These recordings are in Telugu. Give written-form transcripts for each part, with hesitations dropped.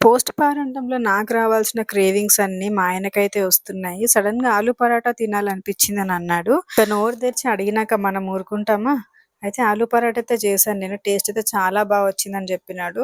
పోస్ట్ పారంటంలో నాకు రావాల్సిన క్రేవింగ్స్ అన్నీ మా ఆయనకైతే వస్తున్నాయి. సడెన్‌గా ఆలు పరాటా తినాలనిపించిందని అన్నాడు. ఇక నోరు తెరిచి అడిగినాక మనం ఊరుకుంటామా? అయితే ఆలు పరాటా అయితే చేశాను నేను. టేస్ట్ అయితే చాలా వచ్చిందని చెప్పినాడు.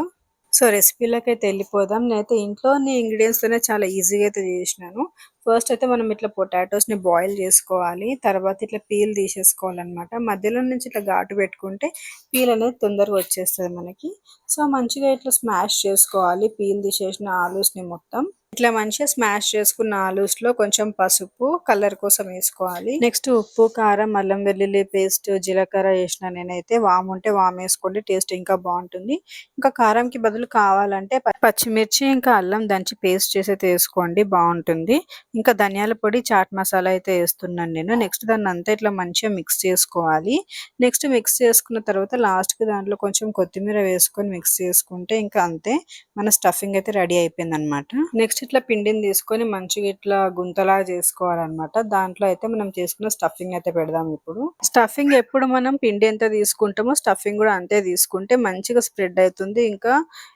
సో, రెసిపీ‌లోకైతే ఎళ్ళిపోదాం. నేనైతే ఇంట్లోని ఇంగ్రీడియెంట్స్‌తోనే చాలా ఈజీగా అయితే చేసినాను. ఫస్ట్ అయితే మనం ఇట్లా పొటాటోస్‌ని బాయిల్ చేసుకోవాలి. తర్వాత ఇట్లా పీల్ తీసేసుకోవాలనమాట. మధ్యలో నుంచి ఇట్లా ఘాటు పెట్టుకుంటే పీల్ అనేది తొందరగా వచ్చేస్తది మనకి. సో, మంచిగా ఇట్లా స్మాష్ చేసుకోవాలి పీల్ తీసేసిన ఆలూస్‌ని మొత్తం. ఇట్లా మంచిగా స్మాష్ చేసుకున్న ఆలూస్‌లో కొంచెం పసుపు, కలర్ కోసం ఏసుకోవాలి. నెక్స్ట్ ఉప్పు, కారం, అల్లం వెల్లుల్లి పేస్ట్, జీలకర్ర ఏసినా నేనైతే. వాముంటే వామేసుకోండి టేస్ట్ ఇంకా బావుంటుంది. ఇంకా కారంకి బదులు కావాలంటే పచ్చిమిర్చి, ఇంకా అల్లం దంచి పేస్ట్ చేసైతే ఏసుకోండి బావుంటుంది. ఇంకా ధనియాల పొడి, చాట్ మసాలా అయితే ఏస్తున్నాను నేను. నెక్స్ట్ దాన్నంతా ఇట్లా మంచిగా మిక్స్ చేసుకోవాలి. నెక్స్ట్ మిక్స్ చేసుకున్న తర్వాత లాస్ట్‌కి దాంట్లో కొంచెం కొత్తిమీర వేసుకొని మిక్స్ చేసుకుంటే ఇంకా అంతే. మన స్టఫింగ్ అయితే రెడీ అయిపోయిందనమాట. నెక్స్ట్ ఇట్లా పిండిని తీసుకొని మంచిగా ఇట్లా గుంతలాగా చేసుకోవాలనమాట. దాంట్లో అయితే మనం చేసుకున్న స్టఫింగ్ అయితే పెడదాం ఇప్పుడు. స్టఫింగ్ ఎప్పుడు మనం పిండి ఎంత తీసుకుంటామో స్టఫింగ్ కూడా అంతే తీసుకుంటే మంచిగా స్ప్రెడ్ అవుతుంది. ఇంకా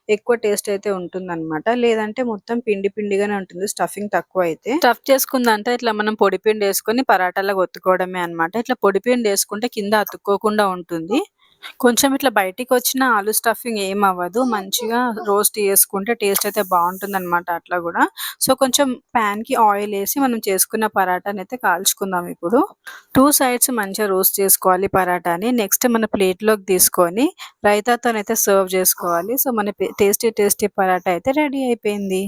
ఎక్కువ టేస్ట్ అయితే ఉంటుందనమాట. లేదంటే మొత్తం పిండి పిండిగానే ఉంటుంది స్టఫింగ్ తక్కువ అయితే. స్టఫ్ చేసుకుందంతా ఇట్లా మనం పొడి పిండి వేసుకొని పరాటాలాగా ఒత్తుకోవడమే అనమాట. ఇట్లా పొడి పిండి వేసుకుంటే కింద అతుక్కోకుండా ఉంటుంది. కొంచెం ఇట్లా బయటికొచ్చిన ఆలు స్టఫింగ్ ఏమవ్వదు. మంచిగా రోస్ట్ చేసుకుంటే టేస్ట్ అయితే బావుంటుందనమాట అట్లా గూడా. సో, కొంచెం ప్యాన్‌కి ఆయిలేసి మనం చేసుకున్న పరాటానైతే కాల్చుకుందాం ఇప్పుడు. 2 సైడ్స్ మంచిగా రోస్ట్ చేసుకోవాలి పరాటాని. నెక్స్ట్ మన ప్లేట్‌లోకి తీసుకొని రైతాతోనైతే సర్వ్ జేసుకోవాలి. సో, మన టేస్టీ టేస్టీ పరాటా అయితే రెడీ అయిపోయింది.